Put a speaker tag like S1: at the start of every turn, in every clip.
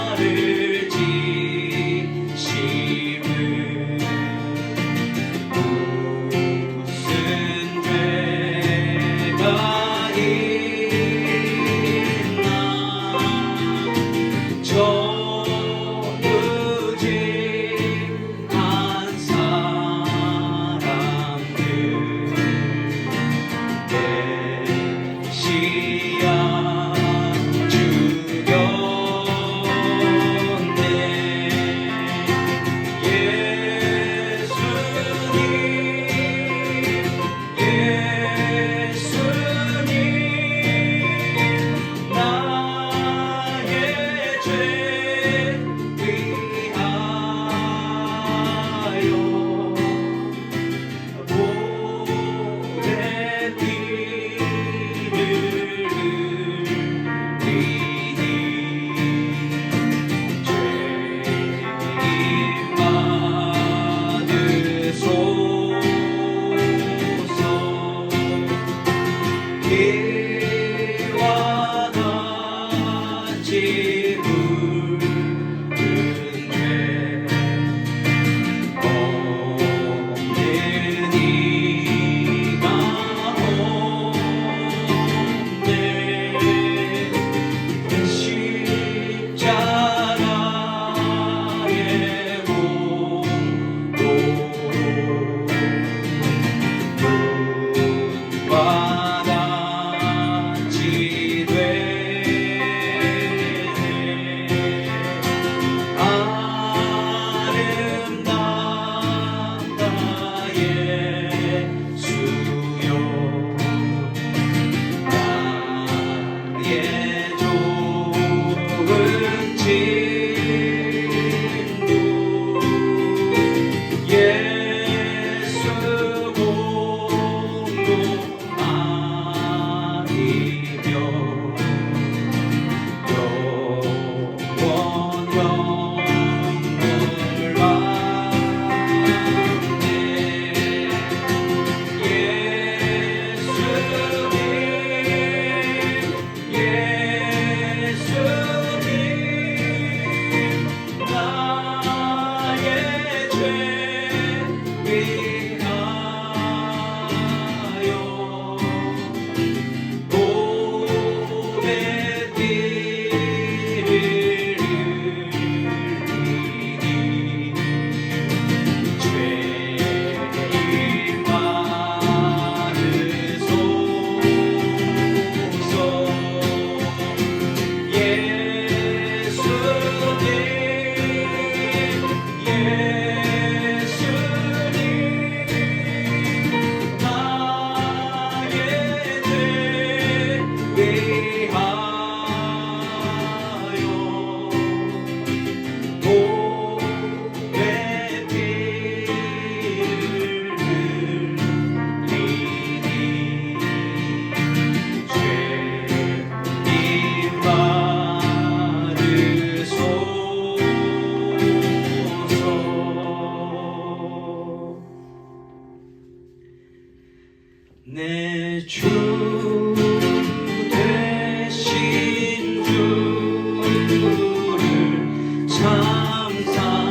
S1: 십자가를 지 내 주 되신 주를 참 사랑하고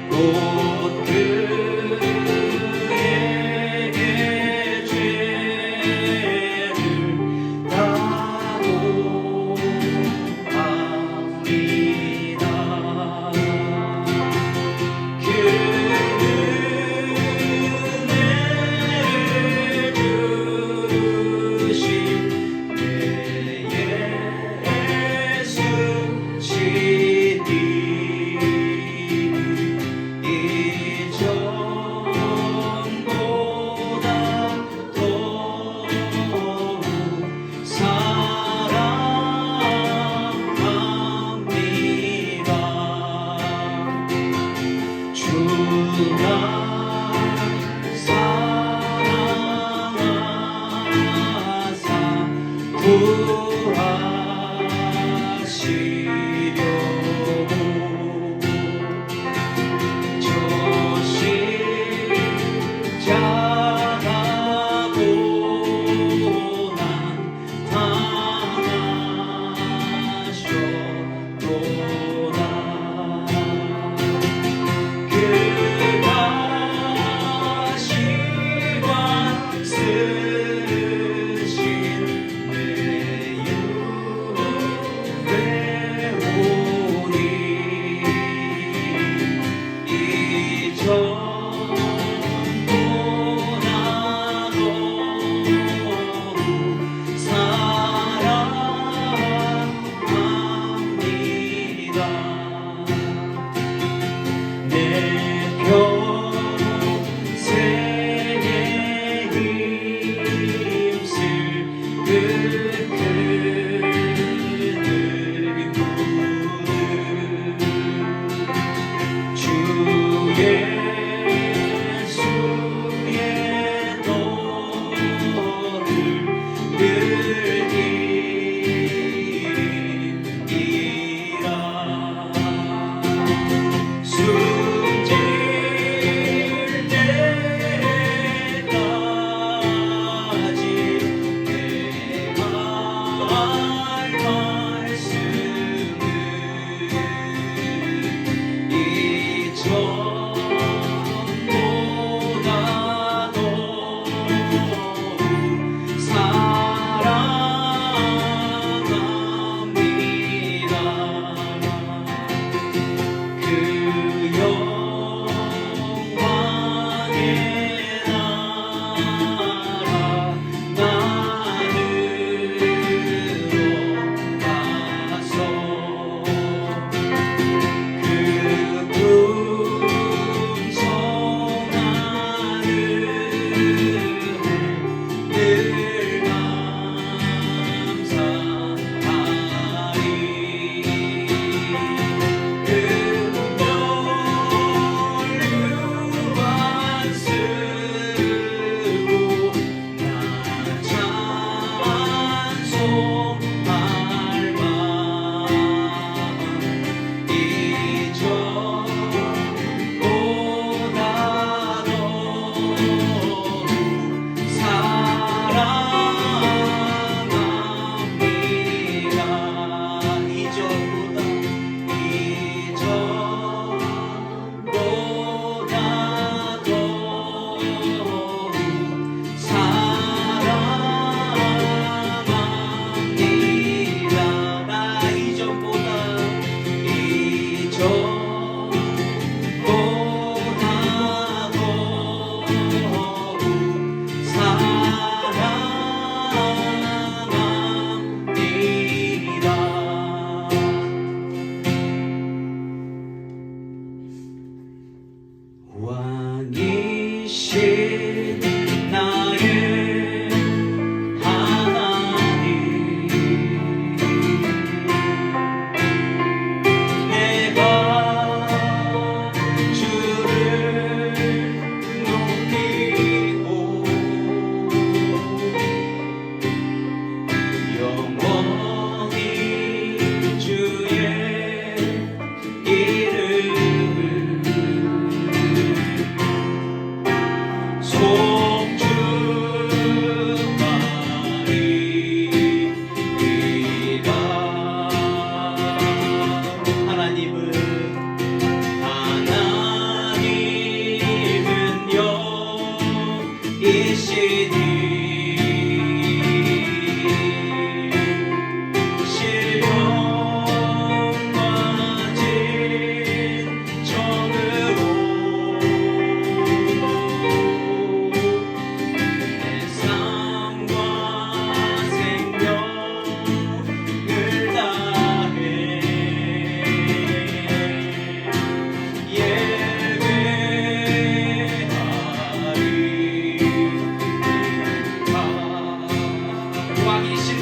S1: 곧 그에게 죄를 다고 합니다.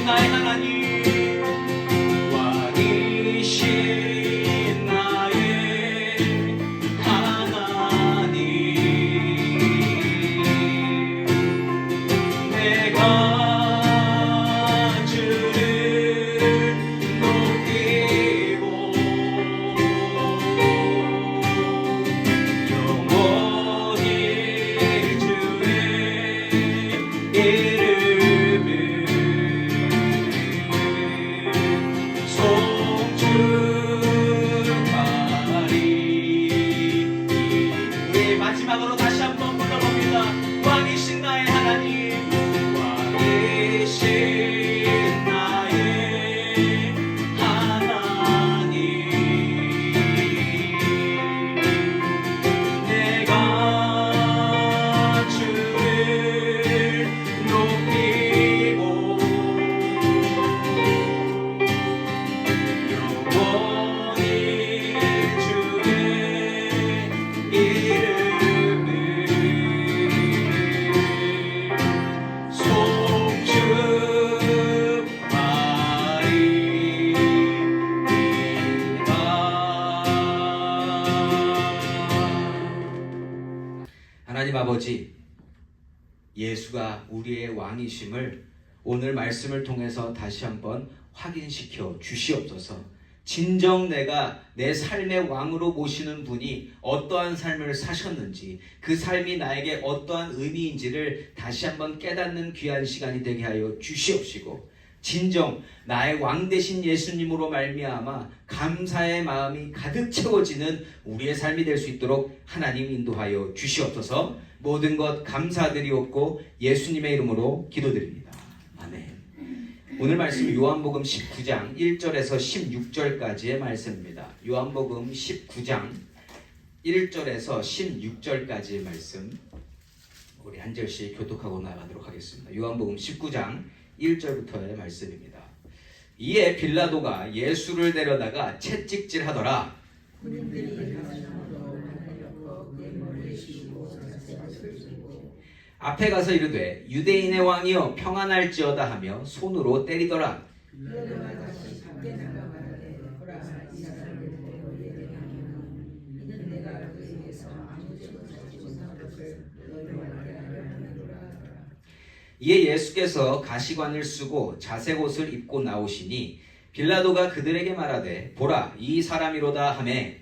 S2: 왕이신 나의 하나님, 왕이신 나의 하나님, 내가 주를 높이고 영원히 주의 이름을 송축하리. 우리 마지막으로 다시 한번 불러봅니다. 왕이신 나의 하나님, 왕이신 나의 하나님, 내가 주를 높이고 영원히 주의 이름을 송축하리이다. 하나님 아버지, 예수가 우리의 왕이심을 오늘 말씀을 통해서 다시 한번 확인시켜 주시옵소서. 진정 내가 내 삶의 왕으로 모시는 분이 어떠한 삶을 사셨는지, 그 삶이 나에게 어떠한 의미인지를 다시 한번 깨닫는 귀한 시간이 되게 하여 주시옵시고, 진정 나의 왕 되신 예수님으로 말미암아 감사의 마음이 가득 채워지는 우리의 삶이 될 수 있도록 하나님 인도하여 주시옵소서. 모든 것 감사드리옵고 예수님의 이름으로 기도드립니다. 아멘. 오늘 말씀 요한복음 19장 1절에서 16절까지의 말씀입니다. 요한복음 19장 1절에서 16절까지의 말씀, 우리 한 절씩 교독하고 나가도록 하겠습니다. 요한복음 19장 1절부터의 말씀입니다. 이에 빌라도가 예수를 데려다가 채찍질하더라. 앞에 가서 이르되 유대인의 왕이여 평안할지어다 하며 손으로 때리더라. 이에 예수께서 가시관을 쓰고 자색옷을 입고 나오시니 빌라도가 그들에게 말하되 보라 이 사람이로다 하매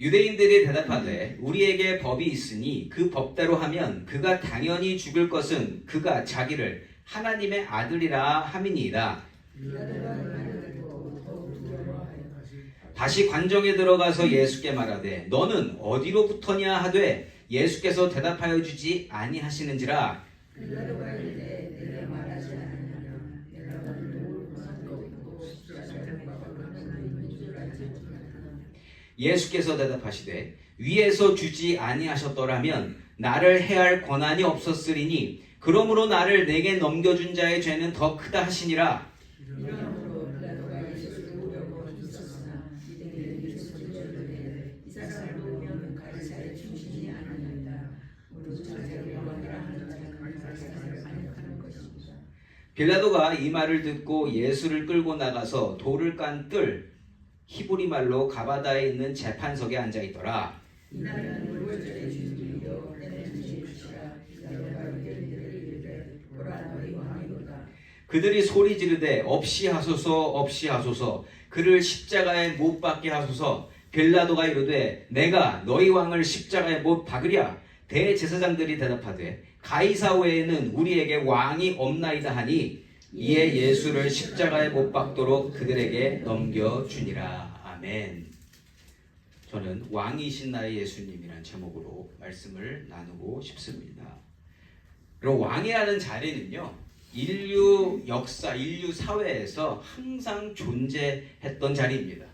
S2: 유대인들이 대답하되 우리에게 법이 있으니 그 법대로 하면 그가 당연히 죽을 것은 그가 자기를 하나님의 아들이라 함이니이다. 다시 관정에 들어가서 예수께 말하되 너는 어디로부터냐 하되 예수께서 대답하여 주지 아니하시는지라. 예수께서 대답하시되 위에서 주지 아니하셨더라면 나를 해할 권한이 없었으리니 그러므로 나를 내게 넘겨준 자의 죄는 더 크다 하시니라. 빌라도가 이 말을 듣고 예수를 끌고 나가서 돌을 깐 뜰 히브리 말로 가바다에 있는 재판석에 앉아 있더라. 그들이 소리 지르되 없이 하소서 없이 하소서 그를 십자가에 못 박게 하소서. 빌라도가 이르되 내가 너희 왕을 십자가에 못 박으랴. 대제사장들이 대답하되 가이사 외에는 우리에게 왕이 없나이다 하니 이에 예수를 십자가에 못 박도록 그들에게 넘겨주니라. 아멘. 저는 왕이신 나의 예수님이라는 제목으로 말씀을 나누고 싶습니다. 그리고 왕이라는 자리는요, 인류 역사, 인류 사회에서 항상 존재했던 자리입니다.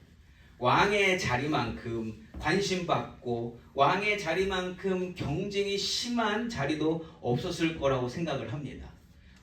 S2: 왕의 자리만큼 관심받고 왕의 자리만큼 경쟁이 심한 자리도 없었을 거라고 생각을 합니다.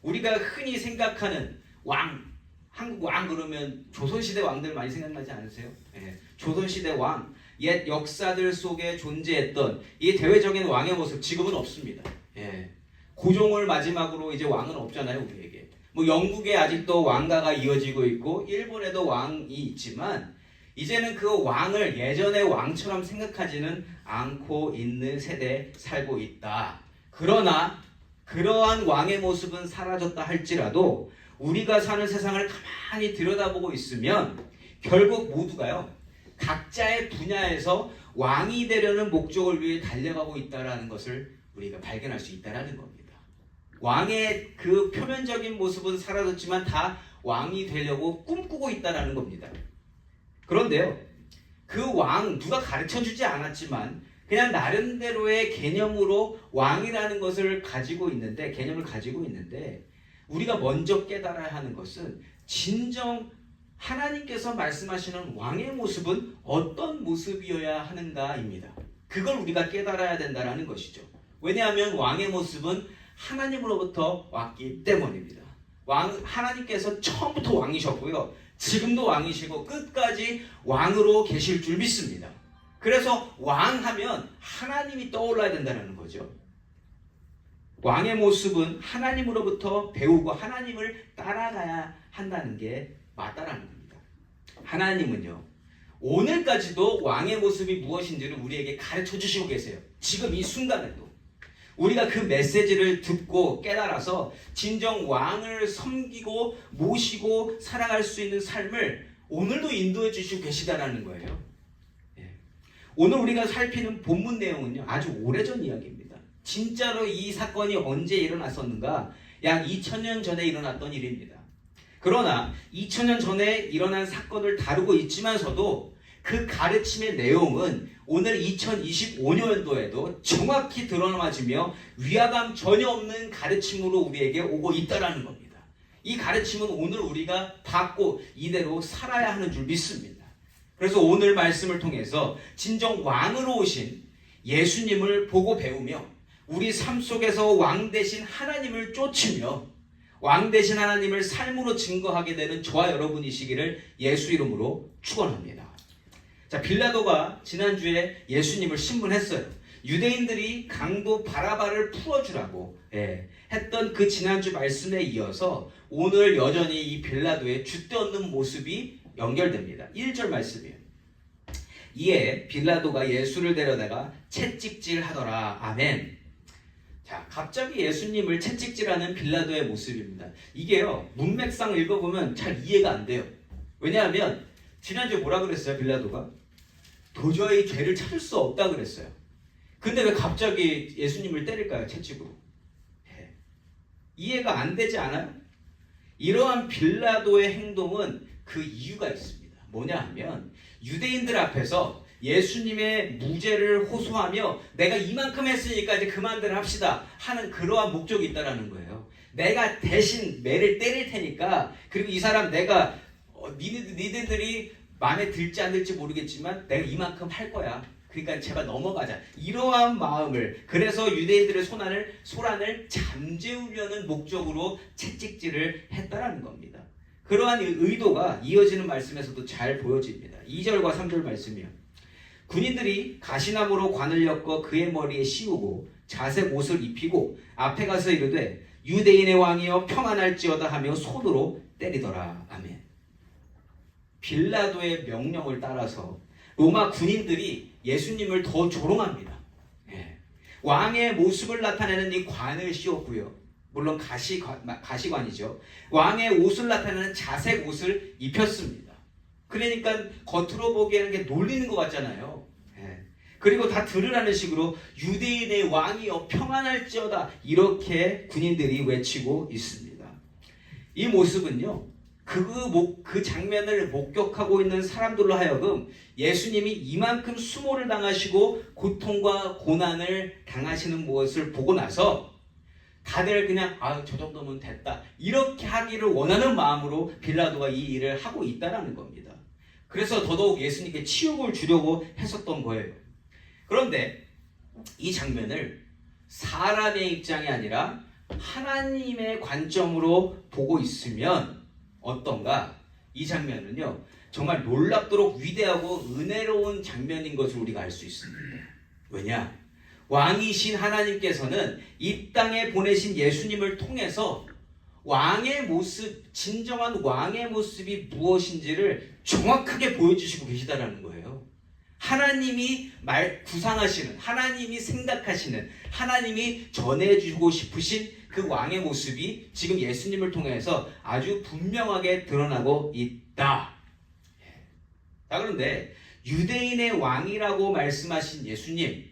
S2: 우리가 흔히 생각하는 왕, 한국 왕 그러면 조선시대 왕들 많이 생각나지 않으세요? 예, 조선시대 왕, 옛 역사들 속에 존재했던 이 대외적인 왕의 모습 지금은 없습니다. 예, 고종을 마지막으로 이제 왕은 없잖아요, 우리에게. 뭐 영국에 아직도 왕가가 이어지고 있고 일본에도 왕이 있지만 이제는 그 왕을 예전의 왕처럼 생각하지는 않고 있는 세대에 살고 있다. 그러나 그러한 왕의 모습은 사라졌다 할지라도 우리가 사는 세상을 가만히 들여다보고 있으면 결국 모두가요, 각자의 분야에서 왕이 되려는 목적을 위해 달려가고 있다는 것을 우리가 발견할 수 있다는 겁니다. 왕의 그 표면적인 모습은 사라졌지만 다 왕이 되려고 꿈꾸고 있다는 겁니다. 그런데요, 그 왕 누가 가르쳐주지 않았지만 그냥 나름대로의 개념으로 왕이라는 것을 가지고 있는데, 개념을 가지고 있는데, 우리가 먼저 깨달아야 하는 것은 진정 하나님께서 말씀하시는 왕의 모습은 어떤 모습이어야 하는가입니다. 그걸 우리가 깨달아야 된다는 것이죠. 왜냐하면 왕의 모습은 하나님으로부터 왔기 때문입니다. 하나님께서 처음부터 왕이셨고요, 지금도 왕이시고 끝까지 왕으로 계실 줄 믿습니다. 그래서 왕하면 하나님이 떠올라야 된다는 거죠. 왕의 모습은 하나님으로부터 배우고 하나님을 따라가야 한다는 게 맞다라는 겁니다. 하나님은요, 오늘까지도 왕의 모습이 무엇인지를 우리에게 가르쳐 주시고 계세요. 지금 이 순간에도 우리가 그 메시지를 듣고 깨달아서 진정 왕을 섬기고 모시고 살아갈 수 있는 삶을 오늘도 인도해 주시고 계시다라는 거예요. 오늘 우리가 살피는 본문 내용은요, 아주 오래전 이야기입니다. 진짜로 이 사건이 언제 일어났었는가? 약 2000년 전에 일어났던 일입니다. 그러나 2000년 전에 일어난 사건을 다루고 있지만서도 그 가르침의 내용은 오늘 2025년도에도 정확히 드러나지며 위화감 전혀 없는 가르침으로 우리에게 오고 있다는 겁니다. 이 가르침은 오늘 우리가 받고 이대로 살아야 하는 줄 믿습니다. 그래서 오늘 말씀을 통해서 진정 왕으로 오신 예수님을 보고 배우며 우리 삶 속에서 왕 대신 하나님을 쫓으며 왕 대신 하나님을 삶으로 증거하게 되는 저와 여러분이시기를 예수 이름으로 축원합니다. 자, 빌라도가 지난주에 예수님을 신문했어요. 유대인들이 강도 바라바를 풀어주라고 했던 그 지난주 말씀에 이어서 오늘 여전히 이 빌라도의 줏대없는 모습이 연결됩니다. 1절 말씀이에요. 이에 빌라도가 예수를 데려다가 채찍질하더라. 아멘. 자, 갑자기 예수님을 채찍질하는 빌라도의 모습입니다. 이게요, 문맥상 읽어보면 잘 이해가 안 돼요. 왜냐하면 지난주에 뭐라 그랬어요? 빌라도가 도저히 죄를 찾을 수 없다 그랬어요. 근데 왜 갑자기 예수님을 때릴까요? 채찍으로. 이해가 안 되지 않아요? 이러한 빌라도의 행동은 그 이유가 있습니다. 뭐냐 하면 유대인들 앞에서 예수님의 무죄를 호소하며 내가 이만큼 했으니까 이제 그만들 합시다 하는 그러한 목적이 있다는 거예요. 내가 대신 매를 때릴 테니까, 그리고 이 사람 내가 니들이 마음에 들지 안 들지 모르겠지만 내가 이만큼 할 거야. 그러니까 제발 넘어가자. 이러한 마음을, 그래서 유대인들의 소란을 잠재우려는 목적으로 채찍질을 했다라는 겁니다. 그러한 의도가 이어지는 말씀에서도 잘 보여집니다. 2절과 3절 말씀이요. 군인들이 가시나무로 관을 엮어 그의 머리에 씌우고 자색 옷을 입히고 앞에 가서 이르되 유대인의 왕이여 평안할지어다 하며 손으로 때리더라. 아멘. 빌라도의 명령을 따라서 로마 군인들이 예수님을 더 조롱합니다. 왕의 모습을 나타내는 이 관을 씌웠고요. 물론 가시관이죠. 왕의 옷을 나타내는 자색 옷을 입혔습니다. 그러니까 겉으로 보기에는 게 놀리는 것 같잖아요. 그리고 다 들으라는 식으로 유대인의 왕이여 평안할지어다 이렇게 군인들이 외치고 있습니다. 이 모습은요, 그 장면을 목격하고 있는 사람들로 하여금 예수님이 이만큼 수모를 당하시고 고통과 고난을 당하시는 것을 보고 나서 다들 그냥 저 정도면 됐다 이렇게 하기를 원하는 마음으로 빌라도가 이 일을 하고 있다는 겁니다. 그래서 더더욱 예수님께 치욕을 주려고 했었던 거예요. 그런데 이 장면을 사람의 입장이 아니라 하나님의 관점으로 보고 있으면 어떤가? 이 장면은요, 정말 놀랍도록 위대하고 은혜로운 장면인 것을 우리가 알 수 있습니다. 왜냐? 왕이신 하나님께서는 이 땅에 보내신 예수님을 통해서 왕의 모습, 진정한 왕의 모습이 무엇인지를 정확하게 보여주시고 계시다라는 거예요. 하나님이 구상하시는, 하나님이 생각하시는, 하나님이 전해주고 싶으신 그 왕의 모습이 지금 예수님을 통해서 아주 분명하게 드러나고 있다. 자, 그런데 유대인의 왕이라고 말씀하신 예수님,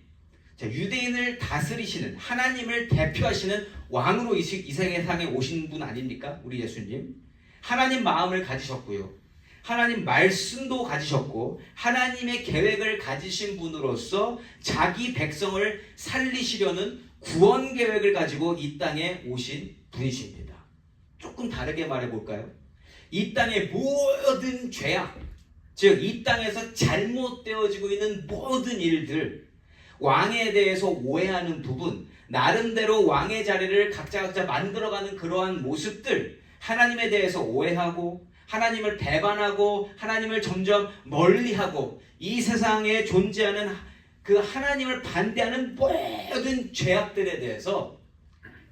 S2: 자, 유대인을 다스리시는, 하나님을 대표하시는 왕으로 이 세상에 오신 분 아닙니까? 우리 예수님. 하나님 마음을 가지셨고요. 하나님 말씀도 가지셨고 하나님의 계획을 가지신 분으로서 자기 백성을 살리시려는 구원 계획을 가지고 이 땅에 오신 분이십니다. 조금 다르게 말해볼까요? 이 땅의 모든 죄악, 즉 이 땅에서 잘못되어지고 있는 모든 일들, 왕에 대해서 오해하는 부분, 나름대로 왕의 자리를 각자 만들어가는 그러한 모습들, 하나님에 대해서 오해하고 하나님을 배반하고 하나님을 점점 멀리하고 이 세상에 존재하는 그 하나님을 반대하는 모든 죄악들에 대해서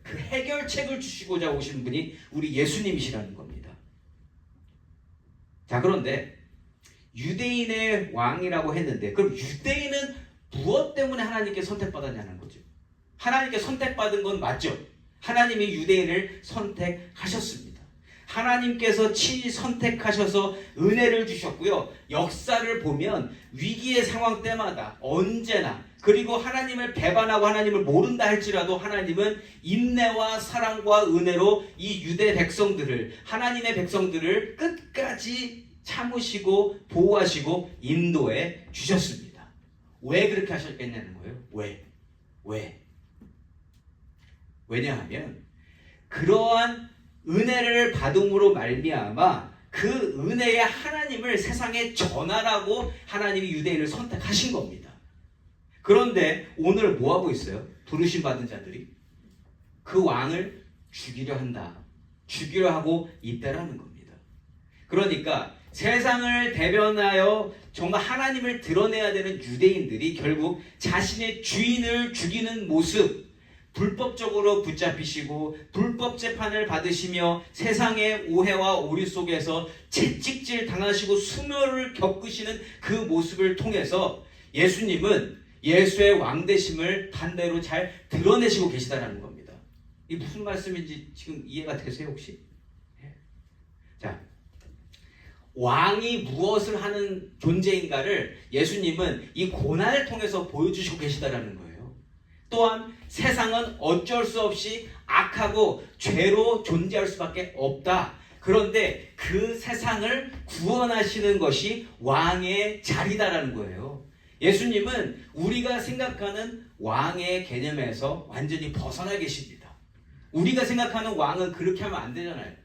S2: 그 해결책을 주시고자 오신 분이 우리 예수님이시라는 겁니다. 자, 그런데 유대인의 왕이라고 했는데 그럼 유대인은 무엇 때문에 하나님께 선택받았냐는 거죠. 하나님께 선택받은 건 맞죠. 하나님이 유대인을 선택하셨습니다. 하나님께서 친히 선택하셔서 은혜를 주셨고요. 역사를 보면 위기의 상황 때마다 언제나, 그리고 하나님을 배반하고 하나님을 모른다 할지라도 하나님은 인내와 사랑과 은혜로 이 유대 백성들을, 하나님의 백성들을 끝까지 참으시고 보호하시고 인도해 주셨습니다. 왜 그렇게 하셨겠냐는 거예요. 왜? 왜냐하면 그러한 은혜를 받음으로 말미암아 그 은혜의 하나님을 세상에 전하라고 하나님이 유대인을 선택하신 겁니다. 그런데 오늘 뭐하고 있어요? 부르심 받은 자들이 그 왕을 죽이려 한다. 죽이려 하고 있다라는 겁니다. 그러니까 세상을 대변하여 정말 하나님을 드러내야 되는 유대인들이 결국 자신의 주인을 죽이는 모습, 불법적으로 붙잡히시고 불법 재판을 받으시며 세상의 오해와 오류 속에서 채찍질 당하시고 수모를 겪으시는 그 모습을 통해서 예수님은 예수의 왕되심을 반대로 잘 드러내시고 계시다는 겁니다. 이게 무슨 말씀인지 지금 이해가 되세요 혹시? 자, 왕이 무엇을 하는 존재인가를 예수님은 이 고난을 통해서 보여주시고 계시다는 거예요. 또한 세상은 어쩔 수 없이 악하고 죄로 존재할 수밖에 없다. 그런데 그 세상을 구원하시는 것이 왕의 자리다라는 거예요. 예수님은 우리가 생각하는 왕의 개념에서 완전히 벗어나 계십니다. 우리가 생각하는 왕은 그렇게 하면 안 되잖아요.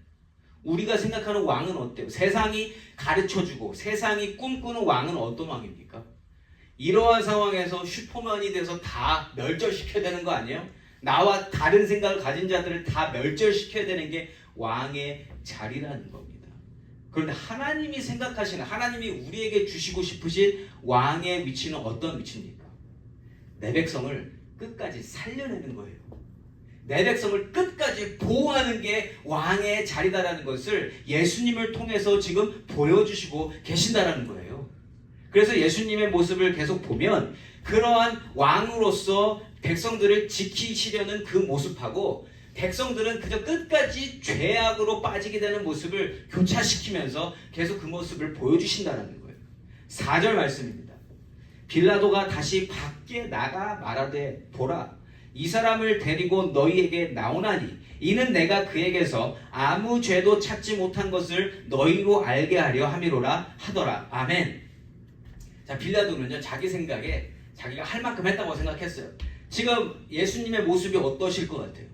S2: 우리가 생각하는 왕은 어때요? 세상이 가르쳐주고 세상이 꿈꾸는 왕은 어떤 왕입니까? 이러한 상황에서 슈퍼맨이 돼서 다 멸절시켜야 되는 거 아니에요? 나와 다른 생각을 가진 자들을 다 멸절시켜야 되는 게 왕의 자리라는 겁니다. 그런데 하나님이 생각하시는, 하나님이 우리에게 주시고 싶으신 왕의 위치는 어떤 위치입니까? 내 백성을 끝까지 살려내는 거예요. 내 백성을 끝까지 보호하는 게 왕의 자리다라는 것을 예수님을 통해서 지금 보여주시고 계신다라는 거예요. 그래서 예수님의 모습을 계속 보면 그러한 왕으로서 백성들을 지키시려는 그 모습하고 백성들은 그저 끝까지 죄악으로 빠지게 되는 모습을 교차시키면서 계속 그 모습을 보여주신다는 거예요. 4절 말씀입니다. 빌라도가 다시 밖에 나가 말하되 보라, 이 사람을 데리고 너희에게 나오나니 이는 내가 그에게서 아무 죄도 찾지 못한 것을 너희로 알게 하려 함이로라 하더라. 아멘. 자, 빌라도는요 자기 생각에 자기가 할 만큼 했다고 생각했어요. 지금 예수님의 모습이 어떠실 것 같아요?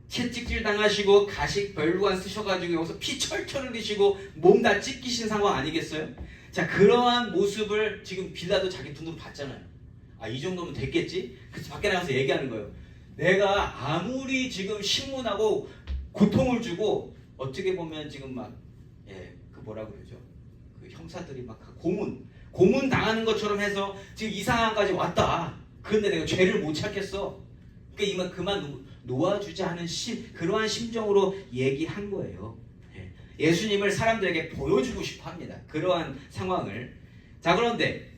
S2: 채찍질 당하시고 가식 별루간 쓰셔가지고 여기서 피 철철 흘리시고 몸 다 찢기신 상황 아니겠어요? 자, 그러한 모습을 지금 빌라도 자기 눈으로 봤잖아요. 아, 이 정도면 됐겠지? 그래서 밖에 나가서 얘기하는 거예요. 내가 아무리 지금 신문하고 고통을 주고 어떻게 보면 지금 막 그 뭐라 그러죠? 그 형사들이 막 고문 당하는 것처럼 해서 지금 이 상황까지 왔다. 그런데 내가 죄를 못 찾겠어. 그러니까 그만 놓아주자 하는 그러한 심정으로 얘기한 거예요. 예수님을 사람들에게 보여주고 싶어 합니다. 그러한 상황을. 자, 그런데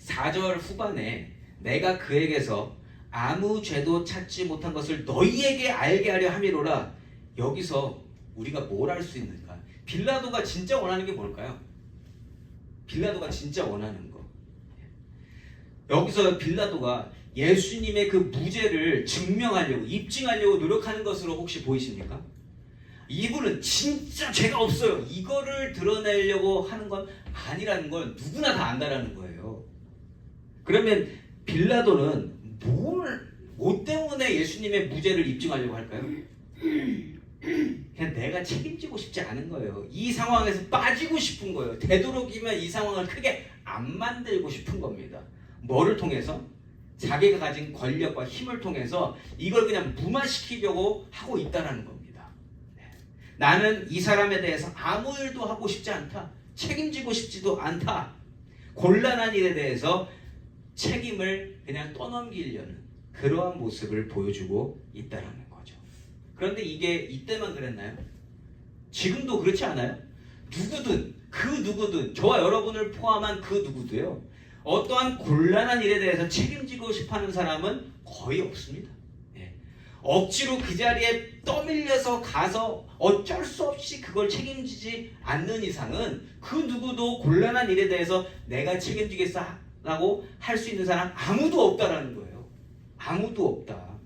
S2: 4절 후반에 내가 그에게서 아무 죄도 찾지 못한 것을 너희에게 알게 하려 함이로라. 여기서 우리가 뭘 할 수 있는가? 빌라도가 진짜 원하는 게 뭘까요? 빌라도가 진짜 원하는 거. 여기서 빌라도가 예수님의 그 무죄를 증명하려고, 입증하려고 노력하는 것으로 혹시 보이십니까? 이분은 진짜 죄가 없어요. 이거를 드러내려고 하는 건 아니라는 걸 누구나 다 안다라는 거예요. 그러면 빌라도는 뭐 때문에 예수님의 무죄를 입증하려고 할까요? 그냥 내가 책임지고 싶지 않은 거예요. 이 상황에서 빠지고 싶은 거예요. 되도록이면 이 상황을 크게 안 만들고 싶은 겁니다. 뭐를 통해서? 자기가 가진 권력과 힘을 통해서 이걸 그냥 무마시키려고 하고 있다는 겁니다. 나는 이 사람에 대해서 아무 일도 하고 싶지 않다. 책임지고 싶지도 않다. 곤란한 일에 대해서 책임을 그냥 떠넘기려는 그러한 모습을 보여주고 있다는 거죠. 그런데 이게 이때만 그랬나요? 지금도 그렇지 않아요? 누구든 저와 여러분을 포함한 그 누구도요. 어떠한 곤란한 일에 대해서 책임지고 싶어하는 사람은 거의 없습니다. 억지로 그 자리에 떠밀려서 가서 어쩔 수 없이 그걸 책임지지 않는 이상은 그 누구도 곤란한 일에 대해서 내가 책임지겠다라고 할 수 있는 사람 아무도 없다라는 거예요. 아무도 없다.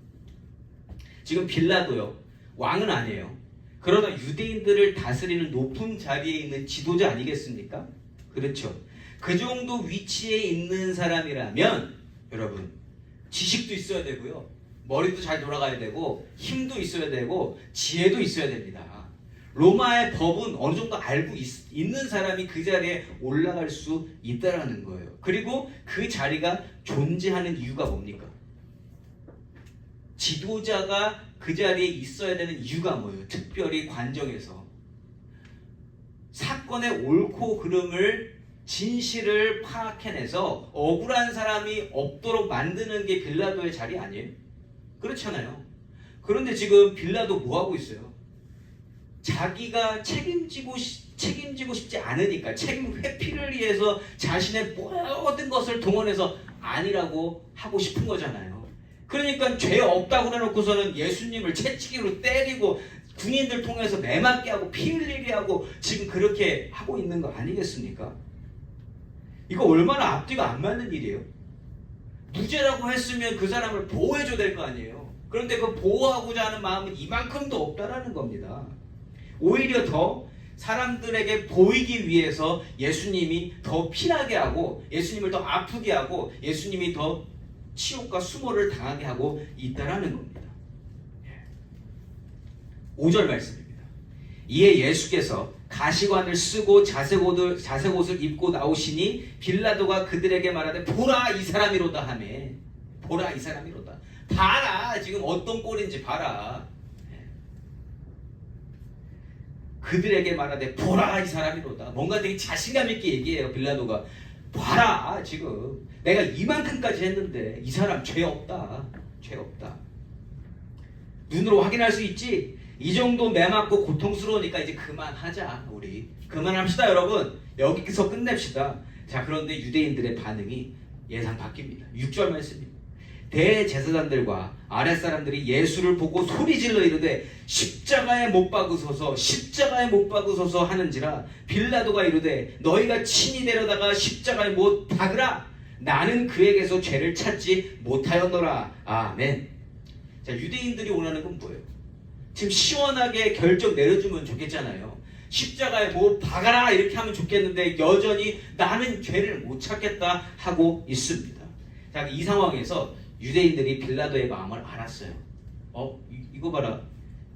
S2: 지금 빌라도요. 왕은 아니에요. 그러나 유대인들을 다스리는 높은 자리에 있는 지도자 아니겠습니까? 그렇죠. 그 정도 위치에 있는 사람이라면 여러분 지식도 있어야 되고요. 머리도 잘 돌아가야 되고 힘도 있어야 되고 지혜도 있어야 됩니다. 로마의 법은 어느 정도 알고 있는 사람이 그 자리에 올라갈 수 있다라는 거예요. 그리고 그 자리가 존재하는 이유가 뭡니까? 지도자가 그 자리에 있어야 되는 이유가 뭐예요? 특별히 관정에서 사건의 옳고 그름을 진실을 파악해내서 억울한 사람이 없도록 만드는 게 빌라도의 자리 아니에요? 그렇잖아요. 그런데 지금 빌라도 뭐 하고 있어요? 자기가 책임지고 싶지 않으니까 책임 회피를 위해서 자신의 모든 것을 동원해서 아니라고 하고 싶은 거잖아요. 그러니까 죄 없다고 그래놓고서는 예수님을 채찍으로 때리고 군인들 통해서 매맞게 하고 피 흘리게 하고 지금 그렇게 하고 있는 거 아니겠습니까? 이거 얼마나 앞뒤가 안 맞는 일이에요. 무죄라고 했으면 그 사람을 보호해줘야 될 거 아니에요. 그런데 그 보호하고자 하는 마음은 이만큼도 없다라는 겁니다. 오히려 더 사람들에게 보이기 위해서 예수님이 더 피나게 하고 예수님을 더 아프게 하고 예수님이 더 치욕과 수모를 당하게 하고 있다라는 겁니다. 5절 말씀입니다. 이에 예수께서 가시관을 쓰고 자색옷을 입고 나오시니 빌라도가 그들에게 말하되 보라 이 사람이로다 하매. 보라 이 사람이로다. 봐라 지금 어떤 꼴인지 봐라. 그들에게 말하되 보라 이 사람이로다. 뭔가 되게 자신감 있게 얘기해요. 빌라도가 봐라 지금 내가 이만큼까지 했는데 이 사람 죄 없다. 죄 없다. 눈으로 확인할 수 있지. 이 정도 매맞고 고통스러우니까 이제 그만하자. 우리 그만합시다 여러분. 여기서 끝냅시다. 자, 그런데 유대인들의 반응이 예상 바뀝니다. 6절 말씀입니다. 대제사장들과 아랫사람들이 예수를 보고 소리질러 이르되 십자가에 못 박으소서 십자가에 못 박으소서 하는지라. 빌라도가 이르되 너희가 친히 데려다가 십자가에 못 박으라. 나는 그에게서 죄를 찾지 못하였노라. 아멘. 자, 유대인들이 원하는 건 뭐예요? 지금 시원하게 결정 내려주면 좋겠잖아요. 십자가에 뭐 박아라 이렇게 하면 좋겠는데 여전히 나는 죄를 못 찾겠다 하고 있습니다. 자, 이 상황에서 유대인들이 빌라도의 마음을 알았어요. 이거 봐라.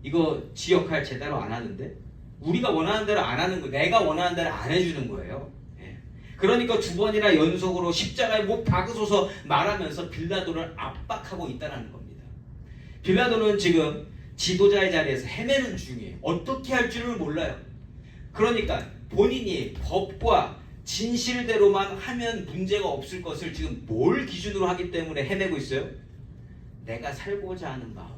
S2: 이거 지 역할 제대로 안 하는데 우리가 원하는 대로 안 하는 거, 내가 원하는 대로 안 해주는 거예요. 그러니까 두 번이나 연속으로 십자가에 못 박으소서 말하면서 빌라도를 압박하고 있다는 겁니다. 빌라도는 지금 지도자의 자리에서 헤매는 중이에요. 어떻게 할 줄을 몰라요. 그러니까 본인이 법과 진실대로만 하면 문제가 없을 것을 지금 뭘 기준으로 하기 때문에 헤매고 있어요? 내가 살고자 하는 마음,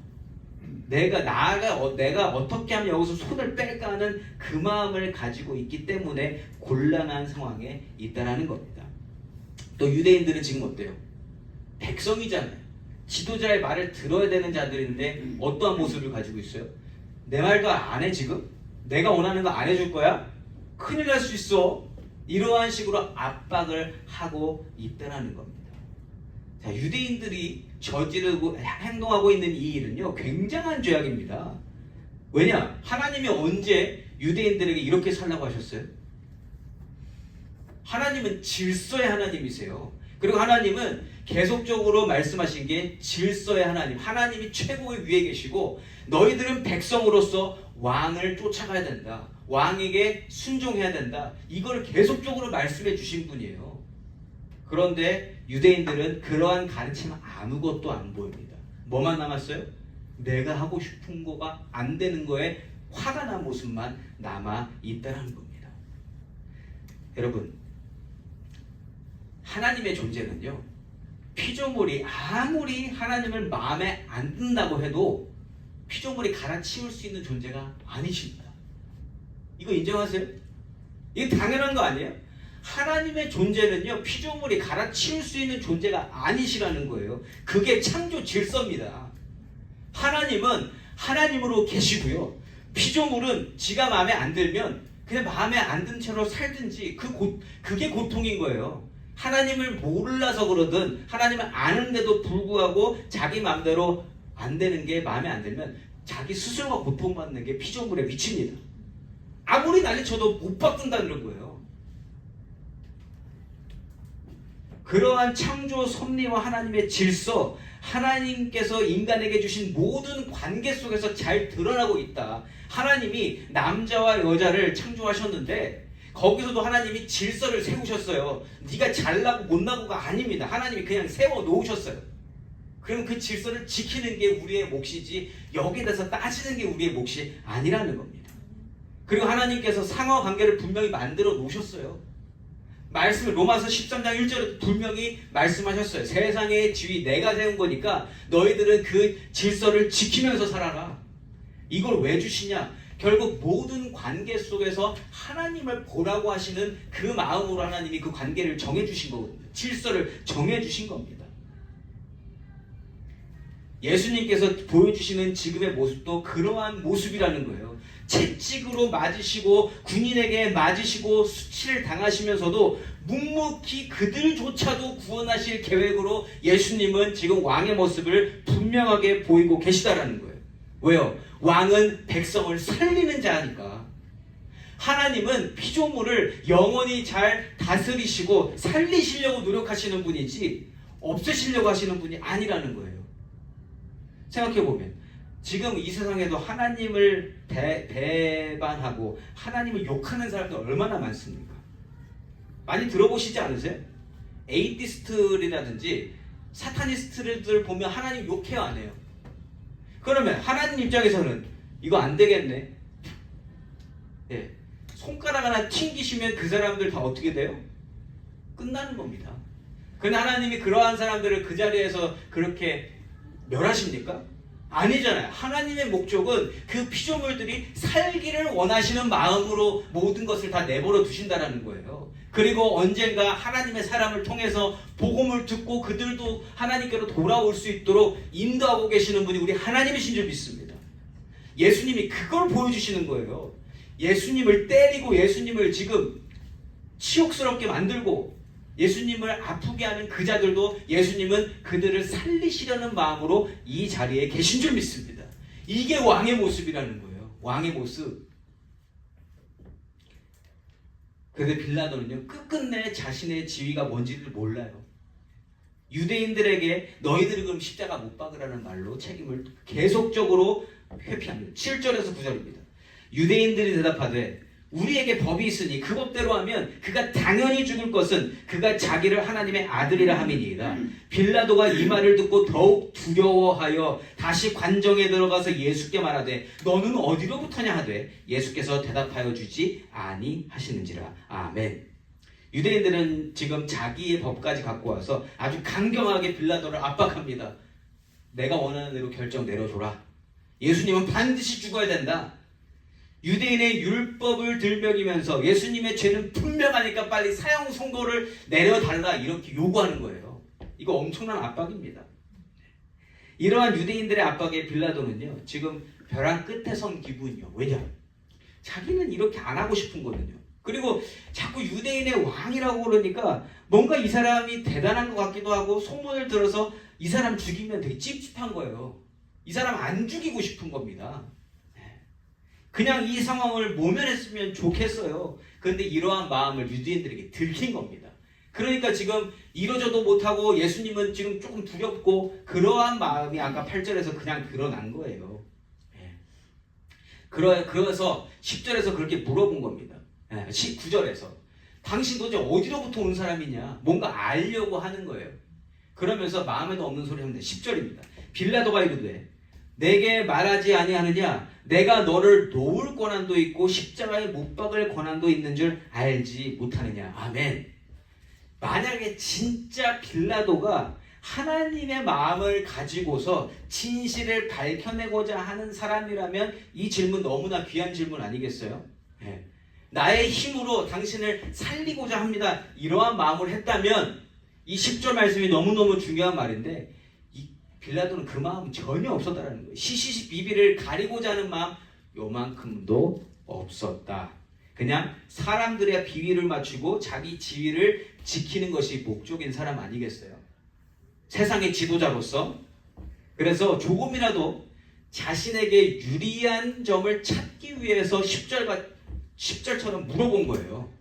S2: 내가 어떻게 하면 여기서 손을 뺄까 하는 그 마음을 가지고 있기 때문에 곤란한 상황에 있다라는 겁니다. 또 유대인들은 지금 어때요? 백성이잖아요. 지도자의 말을 들어야 되는 자들인데 어떠한 모습을 가지고 있어요? 내 말도 안 해 지금? 내가 원하는 거 안 해줄 거야? 큰일 날 수 있어. 이러한 식으로 압박을 하고 있다라는 겁니다. 자, 유대인들이 저지르고 행동하고 있는 이 일은요, 굉장한 죄악입니다. 왜냐? 하나님이 언제 유대인들에게 이렇게 살라고 하셨어요? 하나님은 질서의 하나님이세요. 그리고 하나님은 계속적으로 말씀하신 게 질서의 하나님, 하나님이 최고의 위에 계시고 너희들은 백성으로서 왕을 쫓아가야 된다, 왕에게 순종해야 된다, 이걸 계속적으로 말씀해 주신 분이에요. 그런데 유대인들은 그러한 가르침 아무것도 안 보입니다. 뭐만 남았어요? 내가 하고 싶은 거가 안 되는 거에 화가 난 모습만 남아 있다는 겁니다. 여러분, 하나님의 존재는요, 피조물이 아무리 하나님을 마음에 안 든다고 해도 피조물이 갈아치울 수 있는 존재가 아니십니다. 이거 인정하세요? 이거 당연한 거 아니에요? 하나님의 존재는요, 피조물이 갈아치울 수 있는 존재가 아니시라는 거예요. 그게 창조 질서입니다. 하나님은 하나님으로 계시고요, 피조물은 지가 마음에 안 들면 그냥 마음에 안 든 채로 살든지 그게 고통인 거예요. 하나님을 몰라서 그러든 하나님을 아는데도 불구하고 자기 마음대로 안 되는 게 마음에 안 들면 자기 스스로가 고통받는 게 피조물의 위치입니다. 아무리 난리쳐도 못 바꾼다는 거예요. 그러한 창조 섭리와 하나님의 질서, 하나님께서 인간에게 주신 모든 관계 속에서 잘 드러나고 있다. 하나님이 남자와 여자를 창조하셨는데 거기서도 하나님이 질서를 세우셨어요. 네가 잘나고 못나고가 아닙니다. 하나님이 그냥 세워 놓으셨어요. 그럼 그 질서를 지키는 게 우리의 몫이지 여기에 대해서 따지는 게 우리의 몫이 아니라는 겁니다. 그리고 하나님께서 상하관계를 분명히 만들어 놓으셨어요. 말씀을 로마서 13장 1절에 분명히 말씀하셨어요. 세상의 지위 내가 세운 거니까 너희들은 그 질서를 지키면서 살아라. 이걸 왜 주시냐? 결국 모든 관계 속에서 하나님을 보라고 하시는 그 마음으로 하나님이 그 관계를 정해주신 거거든요. 질서를 정해주신 겁니다. 예수님께서 보여주시는 지금의 모습도 그러한 모습이라는 거예요. 채찍으로 맞으시고 군인에게 맞으시고 수치를 당하시면서도 묵묵히 그들조차도 구원하실 계획으로 예수님은 지금 왕의 모습을 분명하게 보이고 계시다라는 거예요. 왜요? 왕은 백성을 살리는 자니까. 하나님은 피조물을 영원히 잘 다스리시고 살리시려고 노력하시는 분이지 없애시려고 하시는 분이 아니라는 거예요. 생각해보면 지금 이 세상에도 하나님을 배반하고 하나님을 욕하는 사람들 얼마나 많습니까? 많이 들어보시지 않으세요? 에이티스트라든지 사타니스트들 보면 하나님 욕해요, 안 해요? 그러면 하나님 입장에서는 이거 안 되겠네, 예, 손가락 하나 튕기시면 그 사람들 다 어떻게 돼요? 끝나는 겁니다. 그런데 하나님이 그러한 사람들을 그 자리에서 그렇게 멸하십니까? 아니잖아요. 하나님의 목적은 그 피조물들이 살기를 원하시는 마음으로 모든 것을 다 내버려 두신다는 거예요. 그리고 언젠가 하나님의 사람을 통해서 복음을 듣고 그들도 하나님께로 돌아올 수 있도록 인도하고 계시는 분이 우리 하나님이신 줄 믿습니다. 예수님이 그걸 보여주시는 거예요. 예수님을 때리고 예수님을 지금 치욕스럽게 만들고 예수님을 아프게 하는 그 자들도 예수님은 그들을 살리시려는 마음으로 이 자리에 계신 줄 믿습니다. 이게 왕의 모습이라는 거예요. 왕의 모습. 그런데 빌라도는요, 끝끝내 자신의 지위가 뭔지를 몰라요. 유대인들에게 너희들이 그럼 십자가 못 박으라는 말로 책임을 계속적으로 회피합니다. 7절에서 9절입니다. 유대인들이 대답하되 우리에게 법이 있으니 그 법대로 하면 그가 당연히 죽을 것은 그가 자기를 하나님의 아들이라 함이니이다. 빌라도가 이 말을 듣고 더욱 두려워하여 다시 관정에 들어가서 예수께 말하되 너는 어디로부터냐 하되 예수께서 대답하여 주지 아니하시는지라. 아멘. 유대인들은 지금 자기의 법까지 갖고 와서 아주 강경하게 빌라도를 압박합니다. 내가 원하는 대로 결정 내려줘라. 예수님은 반드시 죽어야 된다. 유대인의 율법을 들먹이면서 예수님의 죄는 분명하니까 빨리 사형 선고를 내려달라 이렇게 요구하는 거예요. 이거 엄청난 압박입니다. 이러한 유대인들의 압박에 빌라도는요 지금 벼랑 끝에 선 기분이요. 왜냐? 자기는 이렇게 안 하고 싶은 거거든요. 그리고 자꾸 유대인의 왕이라고 그러니까 뭔가 이 사람이 대단한 것 같기도 하고 소문을 들어서 이 사람 죽이면 되게 찝찝한 거예요. 이 사람 안 죽이고 싶은 겁니다. 그냥 이 상황을 모면했으면 좋겠어요. 그런데 이러한 마음을 유대인들에게 들킨 겁니다. 그러니까 지금 이러저도 못하고 예수님은 지금 조금 두렵고 그러한 마음이 아까 8절에서 그냥 드러난 거예요. 그래서 10절에서 그렇게 물어본 겁니다. 19절에서 당신 도대체 어디로부터 온 사람이냐? 뭔가 알려고 하는 거예요. 그러면서 마음에도 없는 소리 합니다. 10절입니다. 빌라도가 이르되 내게 말하지 아니하느냐? 내가 너를 놓을 권한도 있고 십자가에 못 박을 권한도 있는 줄 알지 못하느냐? 아멘. 만약에 진짜 빌라도가 하나님의 마음을 가지고서 진실을 밝혀내고자 하는 사람이라면 이 질문 너무나 귀한 질문 아니겠어요? 네. 나의 힘으로 당신을 살리고자 합니다. 이러한 마음을 했다면 이 10절 말씀이 너무너무 중요한 말인데 이 빌라도는 그 마음은 전혀 없었다는 거예요. 시시시 비비를 가리고자 하는 마음 요만큼도 없었다. 그냥 사람들의 비위를 맞추고 자기 지위를 지키는 것이 목적인 사람 아니겠어요? 세상의 지도자로서. 그래서 조금이라도 자신에게 유리한 점을 찾기 위해서 10절처럼 물어본 거예요.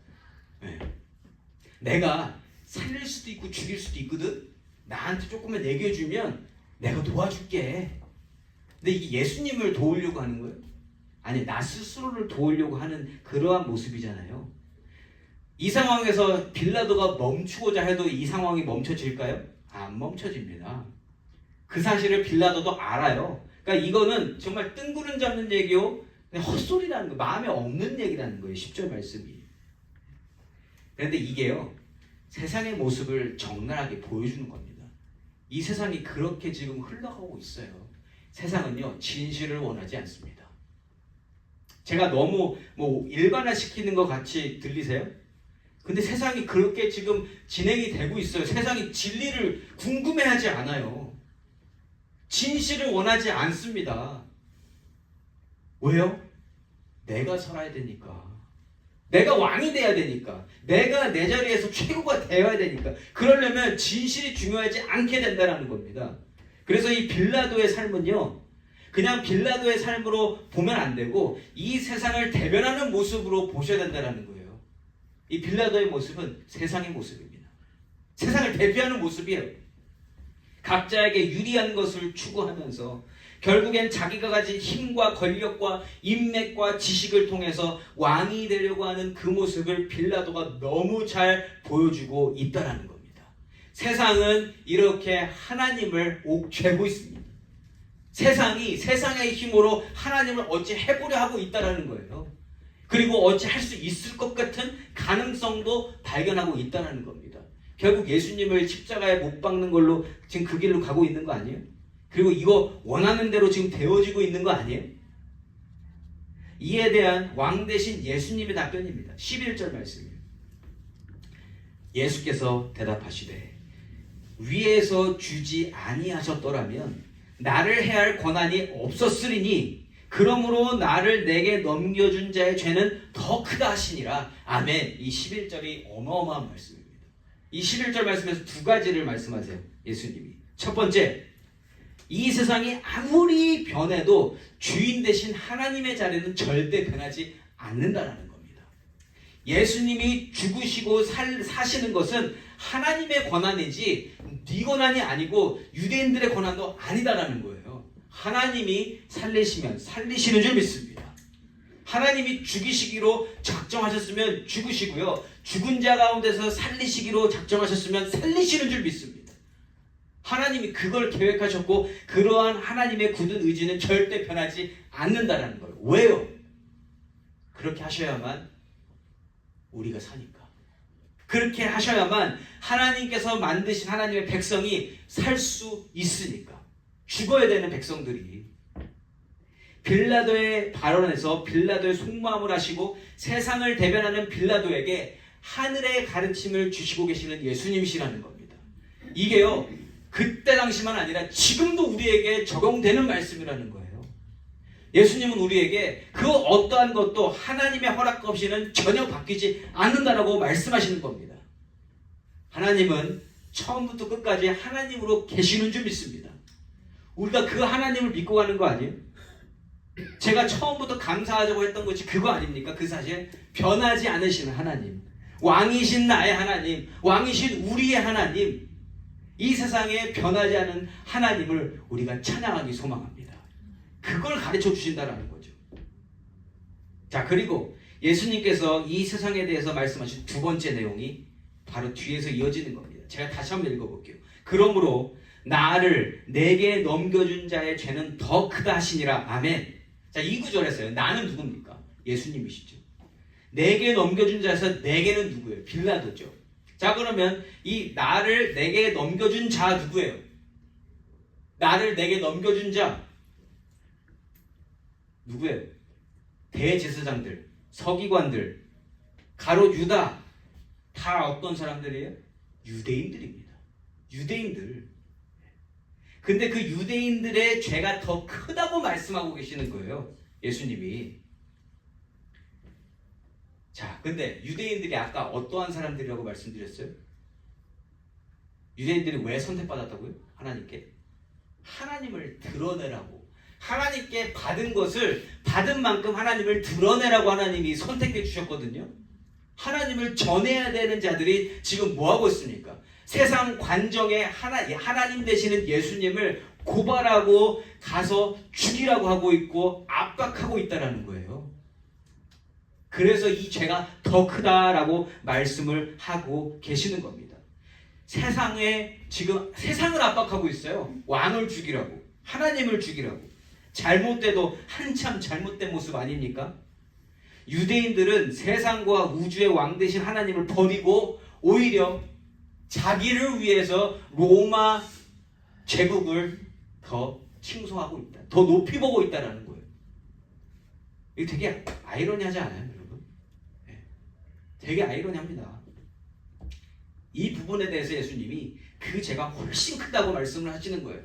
S2: 네. 내가 살릴 수도 있고 죽일 수도 있거든. 나한테 조금만 얘기해 주면 내가 도와줄게. 근데 이게 예수님을 도우려고 하는 거예요? 아니, 나 스스로를 도우려고 하는 그러한 모습이잖아요. 이 상황에서 빌라도가 멈추고자 해도 이 상황이 멈춰질까요? 안 멈춰집니다. 그 사실을 빌라도도 알아요. 그러니까 이거는 정말 뜬구름 잡는 얘기요, 헛소리라는 거, 마음에 없는 얘기라는 거예요. 10절 말씀이. 그런데 이게요, 세상의 모습을 적나라하게 보여주는 겁니다. 이 세상이 그렇게 지금 흘러가고 있어요. 세상은요, 진실을 원하지 않습니다. 제가 너무 일반화시키는 것 같이 들리세요? 근데 세상이 그렇게 지금 진행이 되고 있어요. 세상이 진리를 궁금해하지 않아요. 진실을 원하지 않습니다. 왜요? 내가 살아야 되니까. 내가 왕이 돼야 되니까. 내가 내 자리에서 최고가 되어야 되니까. 그러려면 진실이 중요하지 않게 된다는 겁니다. 그래서 이 빌라도의 삶은요, 그냥 빌라도의 삶으로 보면 안 되고 이 세상을 대변하는 모습으로 보셔야 된다는 거예요. 이 빌라도의 모습은 세상의 모습입니다. 세상을 대표하는 모습이에요. 각자에게 유리한 것을 추구하면서 결국엔 자기가 가진 힘과 권력과 인맥과 지식을 통해서 왕이 되려고 하는 그 모습을 빌라도가 너무 잘 보여주고 있다는 겁니다. 세상은 이렇게 하나님을 옥죄고 있습니다. 세상이 세상의 힘으로 하나님을 어찌 해보려 하고 있다는 거예요. 그리고 어찌 할 수 있을 것 같은 가능성도 발견하고 있다는 겁니다. 결국 예수님을 십자가에 못 박는 걸로 지금 그 길로 가고 있는 거 아니에요? 그리고 이거 원하는 대로 지금 되어지고 있는 거 아니에요? 이에 대한 왕 대신 예수님의 답변입니다. 11절 말씀이에요. 예수께서 대답하시되 위에서 주지 아니하셨더라면 나를 해할 권한이 없었으리니 그러므로 나를 내게 넘겨준 자의 죄는 더 크다 하시니라. 아멘. 이 11절이 어마어마한 말씀입니다. 이 11절 말씀에서 두 가지를 말씀하세요. 예수님이. 첫 번째, 이 세상이 아무리 변해도 주인 대신 하나님의 자리는 절대 변하지 않는다라는 겁니다. 예수님이 죽으시고 사시는 것은 하나님의 권한이지 네 권한이 아니고 유대인들의 권한도 아니다라는 거예요. 하나님이 살리시면 살리시는 줄 믿습니다. 하나님이 죽이시기로 작정하셨으면 죽으시고요. 죽은 자 가운데서 살리시기로 작정하셨으면 살리시는 줄 믿습니다. 하나님이 그걸 계획하셨고 그러한 하나님의 굳은 의지는 절대 변하지 않는다라는 거예요. 왜요? 그렇게 하셔야만 우리가 사니까. 그렇게 하셔야만 하나님께서 만드신 하나님의 백성이 살 수 있으니까. 죽어야 되는 백성들이. 빌라도의 발언에서 빌라도의 속마음을 하시고 세상을 대변하는 빌라도에게 하늘의 가르침을 주시고 계시는 예수님이시라는 겁니다. 이게요, 그때 당시만 아니라 지금도 우리에게 적용되는 말씀이라는 거예요. 예수님은 우리에게 그 어떠한 것도 하나님의 허락 없이는 전혀 바뀌지 않는다라고 말씀하시는 겁니다. 하나님은 처음부터 끝까지 하나님으로 계시는 줄 믿습니다. 우리가 그 하나님을 믿고 가는 거 아니에요? 제가 처음부터 감사하자고 했던 것이 그거 아닙니까? 그 사실 변하지 않으시는 하나님, 왕이신 나의 하나님, 왕이신 우리의 하나님, 이 세상에 변하지 않은 하나님을 우리가 찬양하기 소망합니다. 그걸 가르쳐 주신다라는 거죠. 자, 그리고 예수님께서 이 세상에 대해서 말씀하신 두 번째 내용이 바로 뒤에서 이어지는 겁니다. 제가 다시 한번 읽어볼게요. 그러므로 나를 내게 넘겨준 자의 죄는 더 크다 하시니라. 아멘. 자, 이 구절에서요. 나는 누굽니까? 예수님이시죠. 내게 넘겨준 자에서 내게는 누구예요? 빌라도죠. 자, 그러면 이 나를 내게 넘겨준 자 누구예요? 나를 내게 넘겨준 자 누구예요? 대제사장들, 서기관들, 가롯 유다, 다 어떤 사람들이에요? 유대인들입니다. 유대인들. 근데 그 유대인들의 죄가 더 크다고 말씀하고 계시는 거예요. 예수님이. 자, 근데 유대인들이 아까 어떠한 사람들이라고 말씀드렸어요? 유대인들이 왜 선택받았다고요? 하나님께? 하나님을 드러내라고. 하나님께 받은 것을 받은 만큼 하나님을 드러내라고 하나님이 선택해 주셨거든요. 하나님을 전해야 되는 자들이 지금 뭐하고 있습니까? 세상 관정에 하나님 되시는 예수님을 고발하고 가서 죽이라고 하고 있고 압박하고 있다는 거예요. 그래서 이 죄가 더 크다라고 말씀을 하고 계시는 겁니다. 세상에 지금 세상을 압박하고 있어요. 왕을 죽이라고, 하나님을 죽이라고. 잘못돼도 한참 잘못된 모습 아닙니까? 유대인들은 세상과 우주의 왕 되신 하나님을 버리고 오히려 자기를 위해서 로마 제국을 더 칭송하고 있다. 더 높이 보고 있다는 거예요. 이게 되게 아이러니하지 않아요, 여러분? 네. 되게 아이러니합니다. 이 부분에 대해서 예수님이 그 죄가 훨씬 크다고 말씀을 하시는 거예요.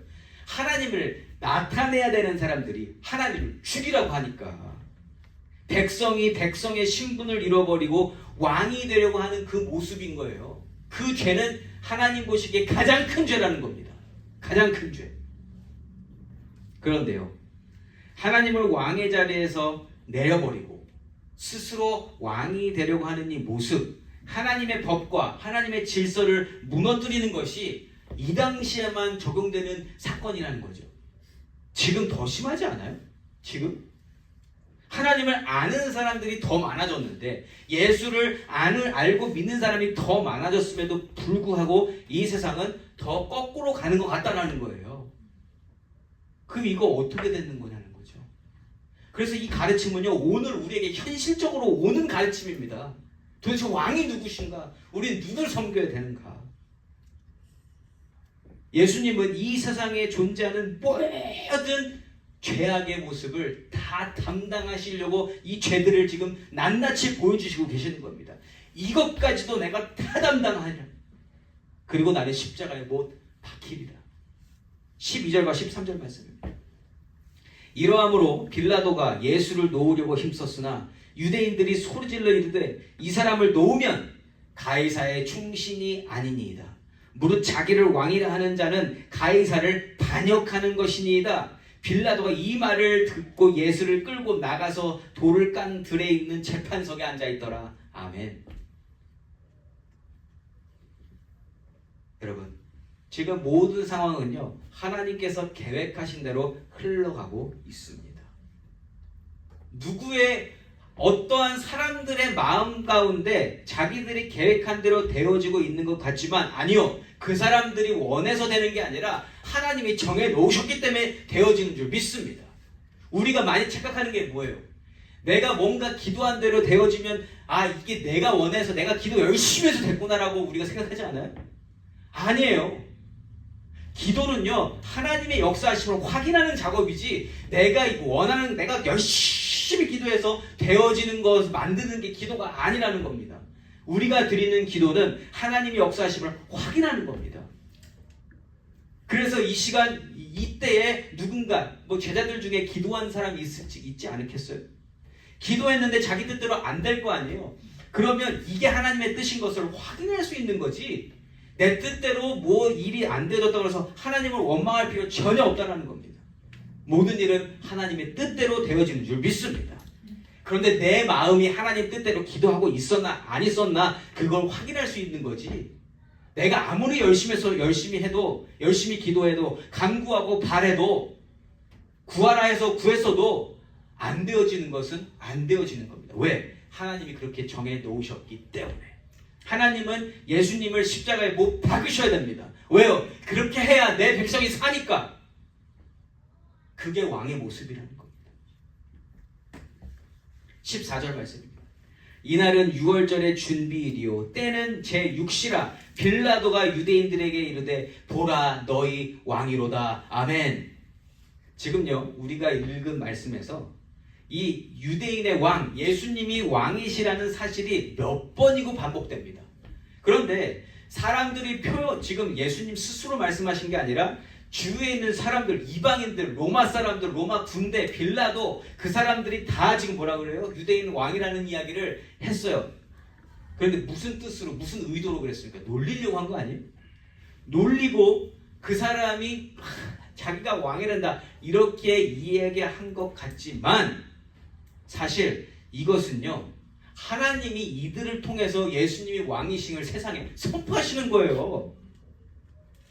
S2: 하나님을 나타내야 되는 사람들이 하나님을 죽이라고 하니까 백성이 백성의 신분을 잃어버리고 왕이 되려고 하는 그 모습인 거예요. 그 죄는 하나님 보시기에 가장 큰 죄라는 겁니다. 가장 큰 죄. 그런데요, 하나님을 왕의 자리에서 내려버리고 스스로 왕이 되려고 하는 이 모습, 하나님의 법과 하나님의 질서를 무너뜨리는 것이 이 당시에만 적용되는 사건이라는 거죠. 지금 더 심하지 않아요? 지금? 하나님을 아는 사람들이 더 많아졌는데 예수를 알고 믿는 사람이 더 많아졌음에도 불구하고 이 세상은 더 거꾸로 가는 것 같다는 거예요. 그럼 이거 어떻게 되는 거냐는 거죠. 그래서 이 가르침은요, 오늘 우리에게 현실적으로 오는 가르침입니다. 도대체 왕이 누구신가? 우리는 누굴 섬겨야 되는가? 예수님은 이 세상에 존재하는 모든 죄악의 모습을 다 담당하시려고 이 죄들을 지금 낱낱이 보여주시고 계시는 겁니다. 이것까지도 내가 다 담당하냐. 그리고 나를 십자가에 못 박히리라. 12절과 13절 말씀입니다. 이러함으로 빌라도가 예수를 놓으려고 힘썼으나 유대인들이 소리질러 이르되 이 사람을 놓으면 가이사의 충신이 아니니이다. 무릇 자기를 왕이라 하는 자는 가이사를 반역하는 것이니이다. 빌라도가 이 말을 듣고 예수를 끌고 나가서 돌을 깐 들에 있는 재판석에 앉아있더라. 아멘. 여러분, 지금 모든 상황은요, 하나님께서 계획하신 대로 흘러가고 있습니다. 누구의 어떠한 사람들의 마음 가운데 자기들이 계획한 대로 되어지고 있는 것 같지만 아니요. 그 사람들이 원해서 되는 게 아니라 하나님이 정해 놓으셨기 때문에 되어지는 줄 믿습니다. 우리가 많이 착각하는 게 뭐예요? 내가 뭔가 기도한 대로 되어지면 이게 내가 원해서 내가 기도 열심히 해서 됐구나라고 우리가 생각하지 않아요? 아니에요. 기도는요, 하나님의 역사하심을 확인하는 작업이지 내가 원하는, 내가 열심히 기도해서 되어지는 것을 만드는 게 기도가 아니라는 겁니다. 우리가 드리는 기도는 하나님의 역사하심을 확인하는 겁니다. 그래서 이 시간, 이때에 누군가, 제자들 중에 기도한 사람이 있지 않겠어요? 기도했는데 자기 뜻대로 안 될 거 아니에요? 그러면 이게 하나님의 뜻인 것을 확인할 수 있는 거지, 내 뜻대로 일이 안 되어졌다고 해서 하나님을 원망할 필요 전혀 없다는 겁니다. 모든 일은 하나님의 뜻대로 되어지는 줄 믿습니다. 그런데 내 마음이 하나님 뜻대로 기도하고 있었나 안 있었나 그걸 확인할 수 있는 거지, 내가 아무리 열심히 해도, 열심히 기도해도, 간구하고 바래도, 구하라 해서 구했어도 안 되어지는 것은 안 되어지는 겁니다. 왜? 하나님이 그렇게 정해 놓으셨기 때문에. 하나님은 예수님을 십자가에 못 박으셔야 됩니다. 왜요? 그렇게 해야 내 백성이 사니까. 그게 왕의 모습이라는 겁니다. 14절 말씀입니다. 이날은 유월절의 준비일이요 때는 제6시라 빌라도가 유대인들에게 이르되 보라 너희 왕이로다. 아멘. 지금요, 우리가 읽은 말씀에서 이 유대인의 왕, 예수님이 왕이시라는 사실이 몇 번이고 반복됩니다. 그런데 사람들이 지금 예수님 스스로 말씀하신 게 아니라 주위에 있는 사람들, 이방인들, 로마 사람들, 로마 군대, 빌라도, 그 사람들이 다 지금 뭐라 그래요? 유대인 왕이라는 이야기를 했어요. 그런데 무슨 뜻으로, 무슨 의도로 그랬습니까? 놀리려고 한 거 아니에요? 놀리고 그 사람이 자기가 왕이란다 이렇게 이야기한 것 같지만 사실 이것은요, 하나님이 이들을 통해서 예수님이 왕이심을 세상에 선포하시는 거예요.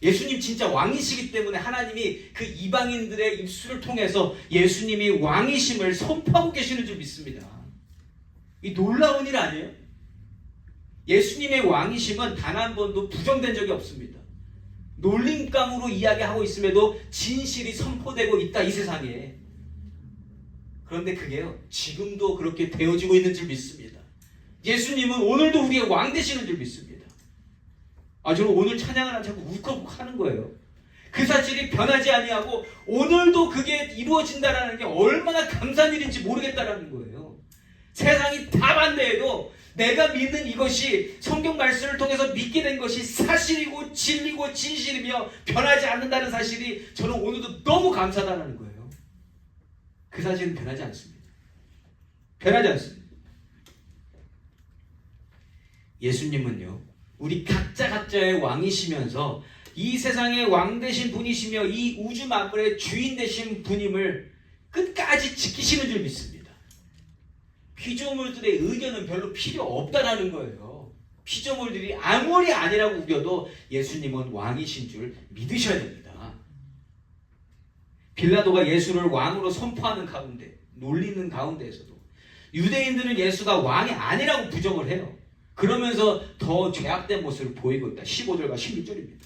S2: 예수님 진짜 왕이시기 때문에 하나님이 그 이방인들의 입술을 통해서 예수님이 왕이심을 선포하고 계시는 줄 믿습니다. 이 놀라운 일 아니에요? 예수님의 왕이심은 단 한 번도 부정된 적이 없습니다. 놀림감으로 이야기하고 있음에도 진실이 선포되고 있다, 이 세상에. 그런데 그게요, 지금도 그렇게 되어지고 있는 줄 믿습니다. 예수님은 오늘도 우리의 왕 되시는 줄 믿습니다. 저는 오늘 찬양을 자꾸 울컥 하는 거예요. 그 사실이 변하지 아니하고 오늘도 그게 이루어진다라는 게 얼마나 감사한 일인지 모르겠다라는 거예요. 세상이 다 반대해도 내가 믿는 이것이 성경 말씀을 통해서 믿게 된 것이 사실이고 진리고 진실이며 변하지 않는다는 사실이 저는 오늘도 너무 감사하다는 거예요. 그 사실은 변하지 않습니다. 변하지 않습니다. 예수님은요, 우리 각자의 왕이시면서 이 세상의 왕 되신 분이시며 이 우주 만물의 주인 되신 분임을 끝까지 지키시는 줄 믿습니다. 피조물들의 의견은 별로 필요 없다라는 거예요. 피조물들이 아무리 아니라고 우겨도 예수님은 왕이신 줄 믿으셔야 됩니다. 빌라도가 예수를 왕으로 선포하는 가운데, 놀리는 가운데에서도 유대인들은 예수가 왕이 아니라고 부정을 해요. 그러면서 더 죄악된 모습을 보이고 있다. 15절과 16절입니다.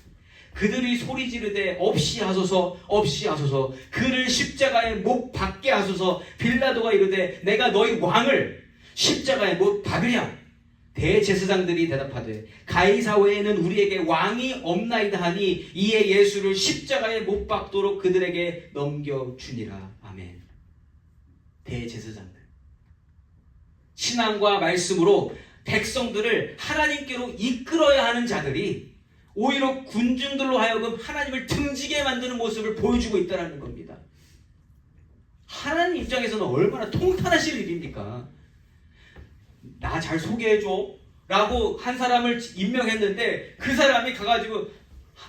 S2: 그들이 소리 지르되 없이 하소서 없이 하소서 그를 십자가에 못 박게 하소서. 빌라도가 이르되 내가 너희 왕을 십자가에 못 박으랴. 대제사장들이 대답하되 가이사 외에는 우리에게 왕이 없나이다 하니 이에 예수를 십자가에 못 박도록 그들에게 넘겨주니라. 아멘. 대제사장들, 신앙과 말씀으로 백성들을 하나님께로 이끌어야 하는 자들이 오히려 군중들로 하여금 하나님을 등지게 만드는 모습을 보여주고 있다는 겁니다. 하나님 입장에서는 얼마나 통탄하실 일입니까? 나 잘 소개해줘 라고 한 사람을 임명했는데 그 사람이 가가지고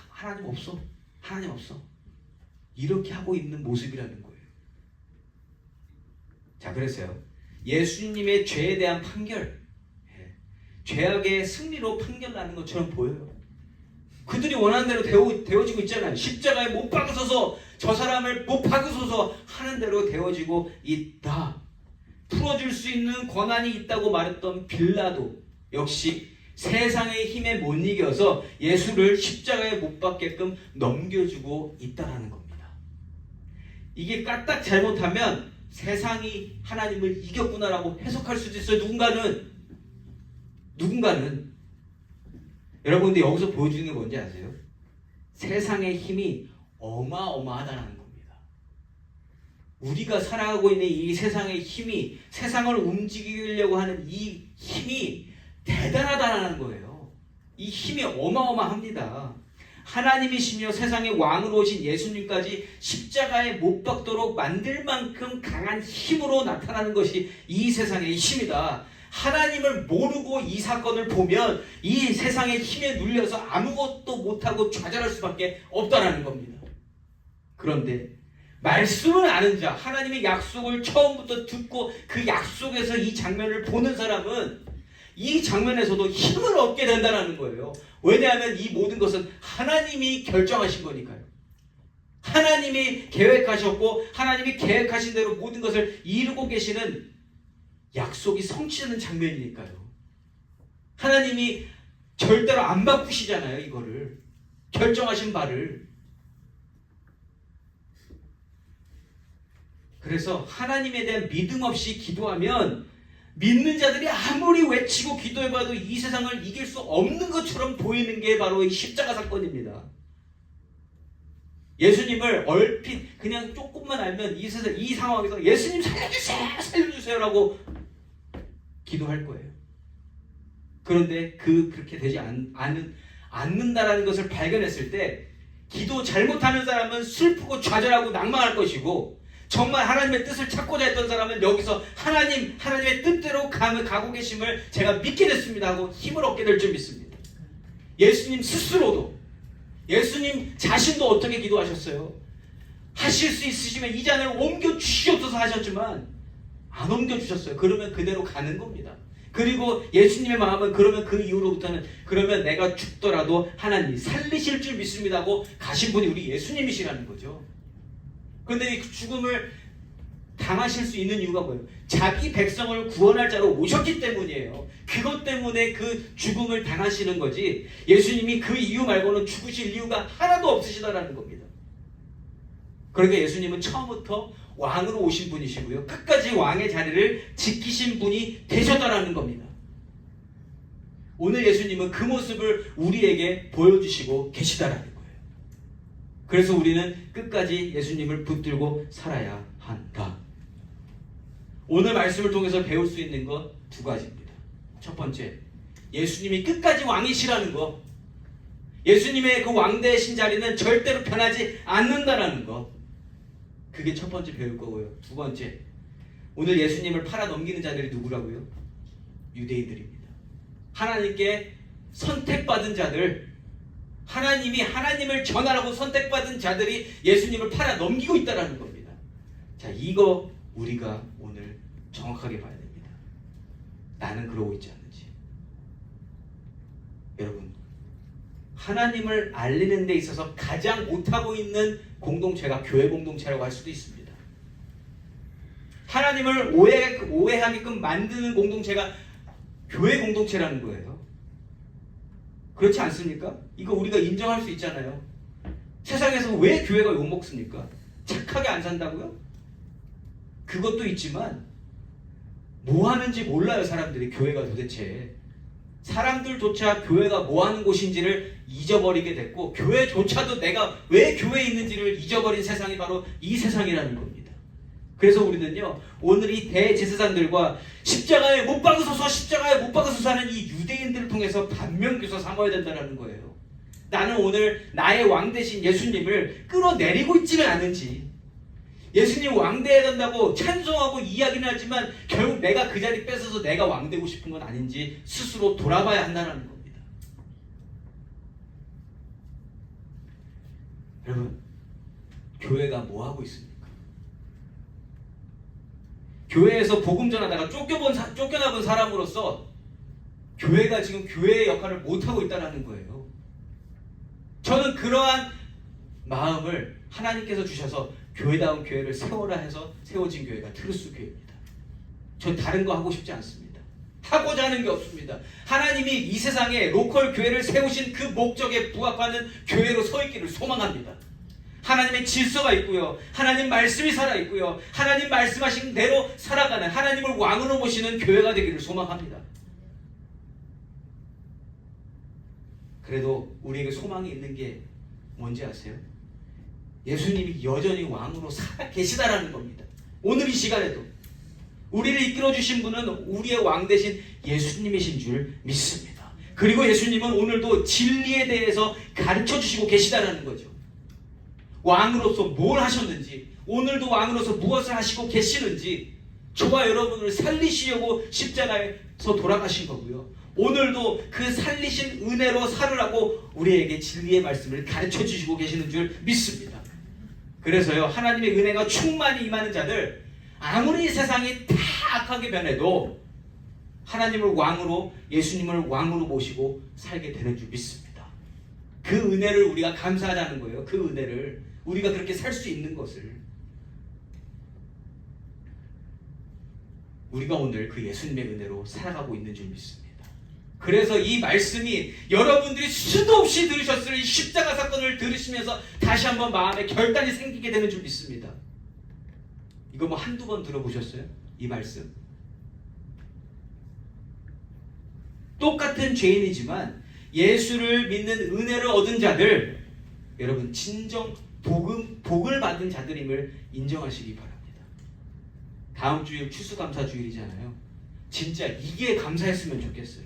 S2: 하나님 없어, 하나님 없어, 이렇게 하고 있는 모습이라는 거예요. 자, 그래서요, 예수님의 죄에 대한 판결, 죄악의 승리로 판결나는 것처럼 보여요. 그들이 원하는 대로 되어지고 있잖아요. 십자가에 못 박으소서, 저 사람을 못 박으소서 하는 대로 되어지고 있다. 풀어줄 수 있는 권한이 있다고 말했던 빌라도 역시 세상의 힘에 못 이겨서 예수를 십자가에 못 박게끔 넘겨주고 있다라는 겁니다. 이게 까딱 잘못하면 세상이 하나님을 이겼구나라고 해석할 수도 있어요. 누군가는 여러분, 근데 여기서 보여주는 게 뭔지 아세요? 세상의 힘이 어마어마하다는 겁니다. 우리가 살아가고 있는 이 세상의 힘이, 세상을 움직이려고 하는 이 힘이 대단하다는 거예요. 이 힘이 어마어마합니다. 하나님이시며 세상의 왕으로 오신 예수님까지 십자가에 못 박도록 만들 만큼 강한 힘으로 나타나는 것이 이 세상의 힘이다. 하나님을 모르고 이 사건을 보면 이 세상의 힘에 눌려서 아무것도 못하고 좌절할 수밖에 없다는 겁니다. 그런데 말씀을 아는 자, 하나님의 약속을 처음부터 듣고 그 약속에서 이 장면을 보는 사람은 이 장면에서도 힘을 얻게 된다는 거예요. 왜냐하면 이 모든 것은 하나님이 결정하신 거니까요. 하나님이 계획하셨고 하나님이 계획하신 대로 모든 것을 이루고 계시는 약속이 성취되는 장면이니까요. 하나님이 절대로 안 바꾸시잖아요. 이거를 결정하신 바를. 그래서 하나님에 대한 믿음 없이 기도하면 믿는 자들이 아무리 외치고 기도해봐도 이 세상을 이길 수 없는 것처럼 보이는 게 바로 이 십자가 사건입니다. 예수님을 얼핏 그냥 조금만 알면 이 세상, 이 상황에서 예수님 살려주세요, 살려주세요라고 기도할 거예요. 그런데 그렇게 되지 않는다라는 것을 발견했을 때 기도 잘못하는 사람은 슬프고 좌절하고 낭망할 것이고, 정말 하나님의 뜻을 찾고자 했던 사람은 여기서 하나님의 뜻대로 가고 계심을 제가 믿게 됐습니다 하고 힘을 얻게 될 줄 믿습니다. 예수님 스스로도, 예수님 자신도 어떻게 기도하셨어요? 하실 수 있으시면 이 잔을 옮겨주시옵소서 하셨지만 안 옮겨주셨어요. 그러면 그대로 가는 겁니다. 그리고 예수님의 마음은 그러면 그 이후로부터는 그러면 내가 죽더라도 하나님 살리실 줄 믿습니다 하고 가신 분이 우리 예수님이시라는 거죠. 그런데 이 죽음을 당하실 수 있는 이유가 뭐예요? 자기 백성을 구원할 자로 오셨기 때문이에요. 그것 때문에 그 죽음을 당하시는 거지, 예수님이 그 이유 말고는 죽으실 이유가 하나도 없으시다라는 겁니다. 그러니까 예수님은 처음부터 왕으로 오신 분이시고요, 끝까지 왕의 자리를 지키신 분이 되셨다라는 겁니다. 오늘 예수님은 그 모습을 우리에게 보여주시고 계시다라는 거예요. 그래서 우리는 끝까지 예수님을 붙들고 살아야 한다. 오늘 말씀을 통해서 배울 수 있는 것 두 가지입니다. 첫 번째, 예수님이 끝까지 왕이시라는 것. 예수님의 그 왕되신 자리는 절대로 변하지 않는다라는 것. 그게 첫 번째 배울 거고요. 두 번째, 오늘 예수님을 팔아 넘기는 자들이 누구라고요? 유대인들입니다. 하나님께 선택받은 자들, 하나님이 하나님을 전하라고 선택받은 자들이 예수님을 팔아 넘기고 있다는 겁니다. 자, 이거 우리가 오늘 정확하게 봐야 됩니다. 나는 그러고 있지 않는지. 여러분, 하나님을 알리는 데 있어서 가장 못하고 있는 공동체가 교회 공동체라고 할 수도 있습니다. 하나님을 오해하게끔 만드는 공동체가 교회 공동체라는 거예요. 그렇지 않습니까? 이거 우리가 인정할 수 있잖아요. 세상에서 왜 교회가 욕먹습니까? 착하게 안 산다고요? 그것도 있지만 뭐 하는지 몰라요. 사람들이 교회가 도대체. 사람들조차 교회가 뭐 하는 곳인지를 잊어버리게 됐고, 교회조차도 내가 왜 교회에 있는지를 잊어버린 세상이 바로 이 세상이라는 겁니다. 그래서 우리는요, 오늘 이 대제사장들과 십자가에 못 박아서 하는 이 유대인들을 통해서 반면교사 삼아야 된다는 거예요. 나는 오늘 나의 왕 대신 예수님을 끌어내리고 있지는 않은지, 예수님 왕 돼야 된다고 찬송하고 이야기는 하지만 결국 내가 그 자리 뺏어서 내가 왕 되고 싶은 건 아닌지 스스로 돌아봐야 한다는 겁니다. 여러분, 교회가 뭐 하고 있습니까? 교회에서 복음 전하다가 쫓겨나본 사람으로서 교회가 지금 교회의 역할을 못하고 있다는 거예요. 저는 그러한 마음을 하나님께서 주셔서 교회다운 교회를 세워라 해서 세워진 교회가 트루스 교회입니다. 저 다른 거 하고 싶지 않습니다. 하고자 하는 게 없습니다. 하나님이 이 세상에 로컬 교회를 세우신 그 목적에 부합하는 교회로 서 있기를 소망합니다. 하나님의 질서가 있고요. 하나님 말씀이 살아있고요. 하나님 말씀하신 대로 살아가는, 하나님을 왕으로 모시는 교회가 되기를 소망합니다. 그래도 우리에게 소망이 있는 게 뭔지 아세요? 예수님이 여전히 왕으로 살아 계시다라는 겁니다. 오늘 이 시간에도 우리를 이끌어 주신 분은 우리의 왕 대신 예수님이신 줄 믿습니다. 그리고 예수님은 오늘도 진리에 대해서 가르쳐 주시고 계시다라는 거죠. 왕으로서 뭘 하셨는지, 오늘도 왕으로서 무엇을 하시고 계시는지, 저와 여러분을 살리시려고 십자가에서 돌아가신 거고요. 오늘도 그 살리신 은혜로 살으라고 우리에게 진리의 말씀을 가르쳐 주시고 계시는 줄 믿습니다. 그래서요, 하나님의 은혜가 충만히 임하는 자들, 아무리 세상이 다 악하게 변해도 하나님을 왕으로, 예수님을 왕으로 모시고 살게 되는 줄 믿습니다. 그 은혜를 우리가 감사하자는 거예요. 그 은혜를, 우리가 그렇게 살 수 있는 것을. 우리가 오늘 그 예수님의 은혜로 살아가고 있는 줄 믿습니다. 그래서 이 말씀이 여러분들이 수도 없이 들으셨을 이 십자가 사건을 들으시면서 다시 한번 마음에 결단이 생기게 되는 줄 믿습니다. 이거 뭐 한두 번 들어보셨어요? 이 말씀. 똑같은 죄인이지만 예수를 믿는 은혜를 얻은 자들, 여러분 진정 복을 받은 자들임을 인정하시기 바랍니다. 다음 주일 추수감사주일이잖아요. 진짜 이게 감사했으면 좋겠어요.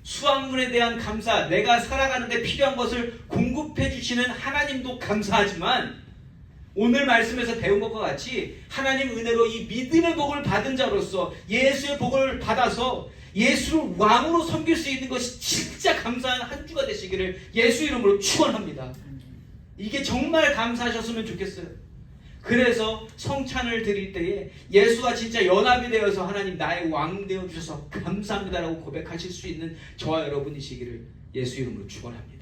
S2: 수확물에 대한 감사, 내가 살아가는데 필요한 것을 공급해 주시는 하나님도 감사하지만 오늘 말씀에서 배운 것과 같이 하나님 은혜로 이 믿음의 복을 받은 자로서 예수의 복을 받아서 예수를 왕으로 섬길 수 있는 것이 진짜 감사한 한 주가 되시기를 예수 이름으로 축원합니다. 이게 정말 감사하셨으면 좋겠어요. 그래서 성찬을 드릴 때에 예수가 진짜 연합이 되어서 하나님 나의 왕 되어주셔서 감사합니다라고 고백하실 수 있는 저와 여러분이시기를 예수 이름으로 축원합니다.